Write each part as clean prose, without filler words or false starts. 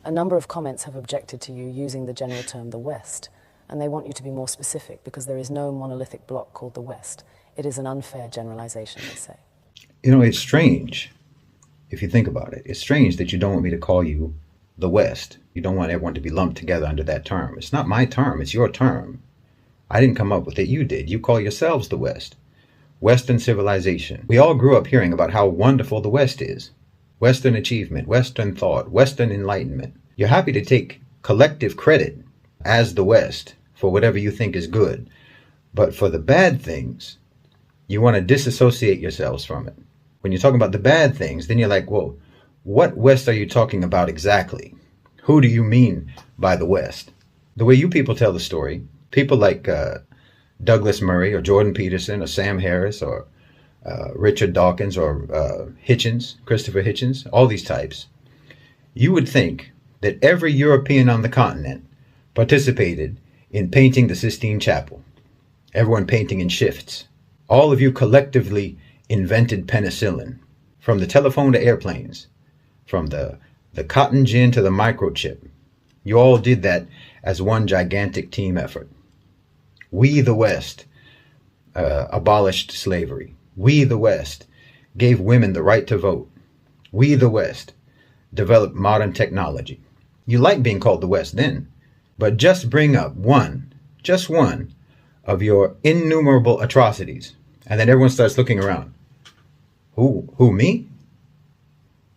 A number of comments have objected to you using the general term the West, and they want you to be more specific because there is no monolithic bloc called the West. It is an unfair generalization, they say. You know, it's strange, if you think about it. It's strange that you don't want me to call you the West. You don't want everyone to be lumped together under that term. It's not my term, it's your term. I didn't come up with it, you did. You call yourselves the West. Western civilization. We all grew up hearing about how wonderful the West is. Western achievement, Western thought, Western enlightenment. You're happy to take collective credit as the West for whatever you think is good. But for the bad things, you want to disassociate yourselves from it. When you're talking about the bad things, then you're like, whoa, what West are you talking about exactly? Who do you mean by the West? The way you people tell the story, people like Douglas Murray or Jordan Peterson or Sam Harris or Richard Dawkins or Hitchens, Christopher Hitchens, all these types, you would think that every European on the continent participated in painting the Sistine Chapel. Everyone painting in shifts. All of you collectively invented penicillin, from the telephone to airplanes, from the cotton gin to the microchip. You all did that as one gigantic team effort. We, the West, abolished slavery. We, the West, gave women the right to vote. We, the West, developed modern technology. You like being called the West then, but just bring up just one of your innumerable atrocities, and then everyone starts looking around. Who, me?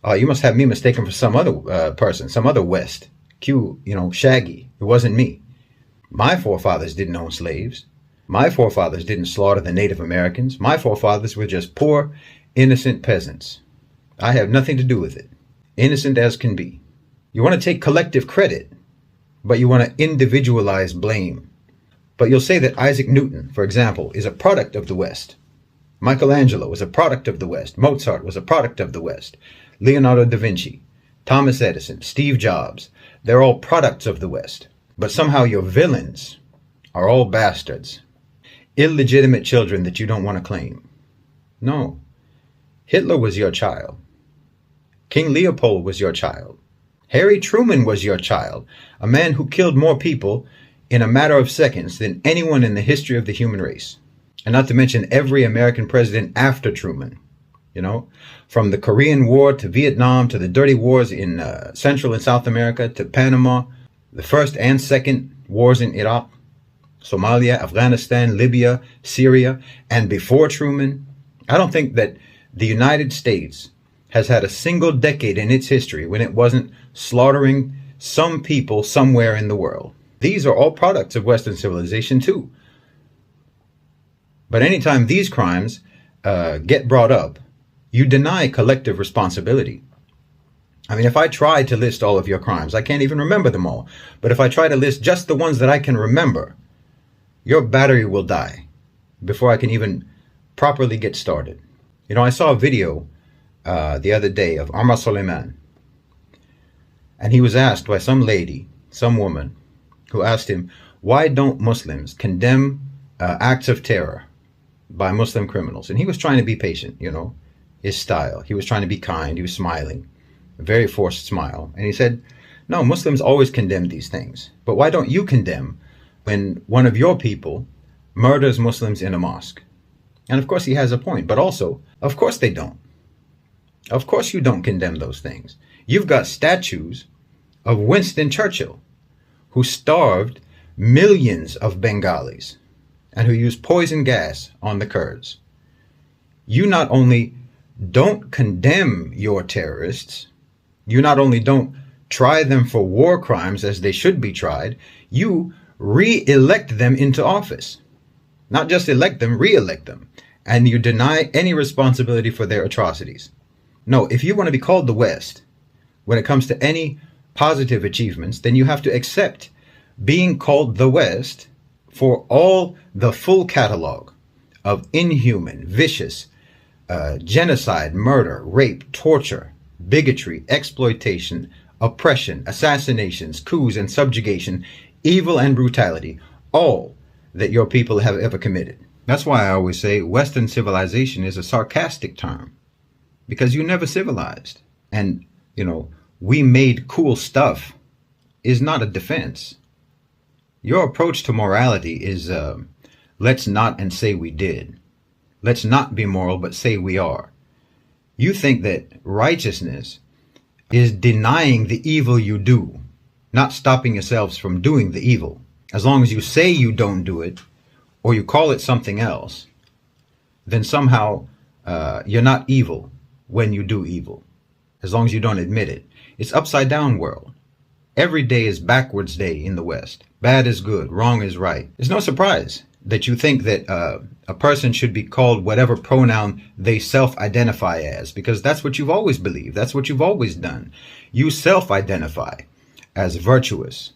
Oh, you must have me mistaken for some other person, some other West. Shaggy. It wasn't me. My forefathers didn't own slaves. My forefathers didn't slaughter the Native Americans. My forefathers were just poor, innocent peasants. I have nothing to do with it. Innocent as can be. You want to take collective credit, but you want to individualize blame. But you'll say that Isaac Newton, for example, is a product of the West. Michelangelo was a product of the West. Mozart was a product of the West. Leonardo da Vinci, Thomas Edison, Steve Jobs, they're all products of the West. But somehow your villains are all bastards, illegitimate children that you don't want to claim. No, Hitler was your child. King Leopold was your child. Harry Truman was your child, a man who killed more people in a matter of seconds than anyone in the history of the human race. And not to mention every American president after Truman. From the Korean War to Vietnam to the dirty wars in Central and South America to Panama, the first and second wars in Iraq, Somalia, Afghanistan, Libya, Syria, and before Truman. I don't think that the United States has had a single decade in its history when it wasn't slaughtering some people somewhere in the world. These are all products of Western civilization too. But anytime these crimes get brought up, you deny collective responsibility. I mean, if I try to list all of your crimes, I can't even remember them all. But if I try to list just the ones that I can remember, your battery will die before I can even properly get started. I saw a video the other day of Omar Suleiman. And he was asked by some lady, some woman, who asked him, why don't Muslims condemn acts of terror by Muslim criminals? And he was trying to be patient, his style. He was trying to be kind. He was smiling, a very forced smile. And he said, no, Muslims always condemn these things. But why don't you condemn when one of your people murders Muslims in a mosque? And of course he has a point, but also, of course they don't. Of course you don't condemn those things. You've got statues of Winston Churchill, who starved millions of Bengalis and who used poison gas on the Kurds. You not only don't condemn your terrorists, you not only don't try them for war crimes as they should be tried, you re-elect them into office. Not just elect them, re-elect them. And you deny any responsibility for their atrocities. No, if you want to be called the West, when it comes to any positive achievements, then you have to accept being called the West for all the full catalog of inhuman, vicious, genocide, murder, rape, torture, bigotry, exploitation, oppression, assassinations, coups and subjugation, evil and brutality, all that your people have ever committed. That's why I always say Western civilization is a sarcastic term, because you never civilized. And, we made cool stuff is not a defense. Your approach to morality is let's not and say we did. Let's not be moral, but say we are. You think that righteousness is denying the evil you do, not stopping yourselves from doing the evil. As long as you say you don't do it, or you call it something else, then somehow you're not evil when you do evil, as long as you don't admit it. It's upside down world. Every day is backwards day in the West. Bad is good, wrong is right. It's no surprise that you think that a person should be called whatever pronoun they self-identify as, because that's what you've always believed. That's what you've always done. You self-identify as virtuous,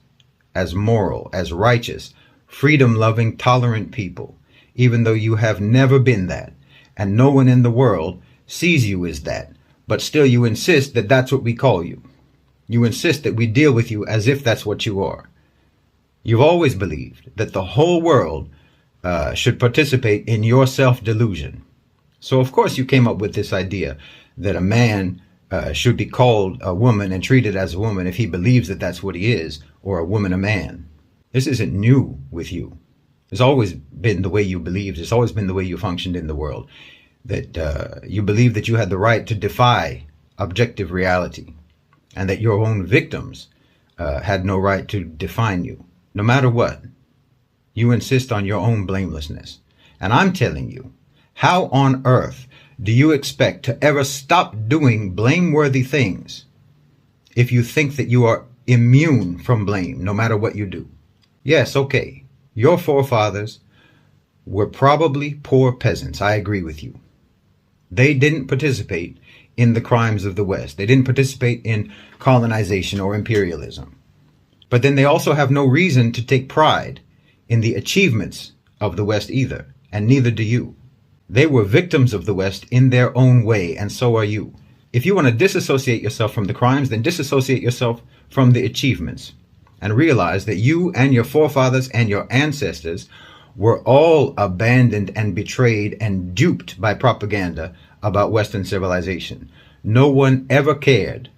as moral, as righteous, freedom-loving, tolerant people, even though you have never been that, and no one in the world sees you as that, but still you insist that that's what we call you. You insist that we deal with you as if that's what you are. You've always believed that the whole world should participate in your self-delusion. So of course you came up with this idea that a man should be called a woman and treated as a woman if he believes that that's what he is, or a woman a man. This isn't new with you. It's always been the way you believed. It's always been the way you functioned in the world. That you believed that you had the right to defy objective reality, and that your own victims had no right to define you. No matter what, you insist on your own blamelessness. And I'm telling you, how on earth do you expect to ever stop doing blameworthy things if you think that you are immune from blame no matter what you do? Yes, okay, your forefathers were probably poor peasants. I agree with you. They didn't participate in the crimes of the West. They didn't participate in colonization or imperialism. But then they also have no reason to take pride in the achievements of the West either, and neither do you. They were victims of the West in their own way, and so are you. If you want to disassociate yourself from the crimes, then disassociate yourself from the achievements, and realize that you and your forefathers and your ancestors were all abandoned and betrayed and duped by propaganda about Western civilization. No one ever cared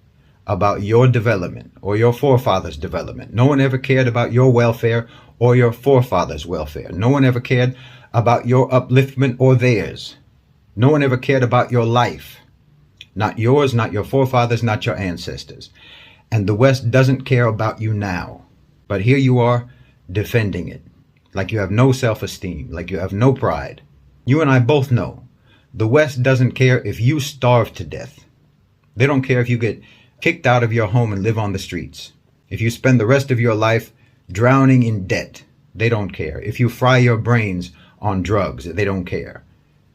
about your development or your forefathers' development. No one ever cared about your welfare or your forefathers' welfare. No one ever cared about your upliftment or theirs. No one ever cared about your life. Not yours, not your forefathers, not your ancestors. And the West doesn't care about you now. But here you are defending it, like you have no self-esteem, like you have no pride. You and I both know the West doesn't care if you starve to death. They don't care if you get kicked out of your home and live on the streets. If you spend the rest of your life drowning in debt, they don't care. If you fry your brains on drugs, they don't care.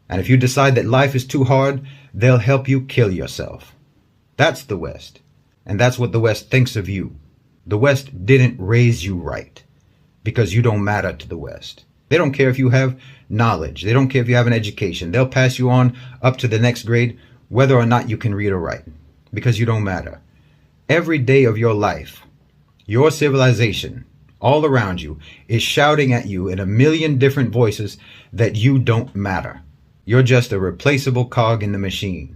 And if you decide that life is too hard, they'll help you kill yourself. That's the West. And that's what the West thinks of you. The West didn't raise you right because you don't matter to the West. They don't care if you have knowledge. They don't care if you have an education. They'll pass you on up to the next grade whether or not you can read or write, because you don't matter. Every day of your life, your civilization all around you is shouting at you in a million different voices that you don't matter. You're just a replaceable cog in the machine.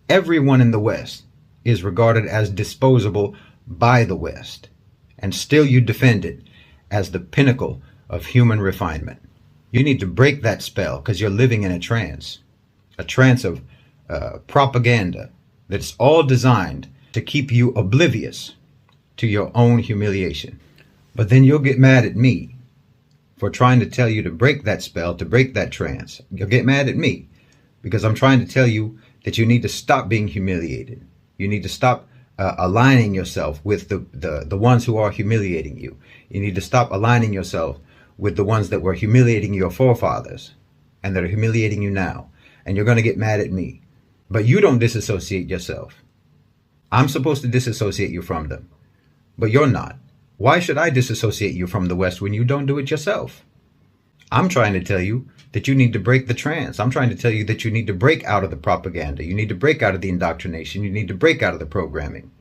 Everyone in the West is regarded as disposable by the West, and still you defend it as the pinnacle of human refinement. You need to break that spell because you're living in a trance of propaganda that's all designed to keep you oblivious to your own humiliation. But then you'll get mad at me for trying to tell you to break that spell, to break that trance. You'll get mad at me because I'm trying to tell you that you need to stop being humiliated. You need to stop aligning yourself with the ones who are humiliating you. You need to stop aligning yourself with the ones that were humiliating your forefathers and that are humiliating you now. And you're going to get mad at me. But you don't disassociate yourself. I'm supposed to disassociate you from them, but you're not. Why should I disassociate you from the West when you don't do it yourself? I'm trying to tell you that you need to break the trance. I'm trying to tell you that you need to break out of the propaganda. You need to break out of the indoctrination. You need to break out of the programming.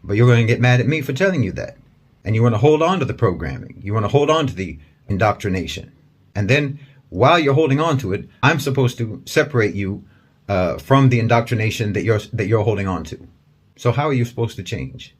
But you're going to get mad at me for telling you that. And you want to hold on to the programming. You want to hold on to the indoctrination. And then while you're holding on to it, I'm supposed to separate you from the indoctrination that you're holding on to. So how are you supposed to change?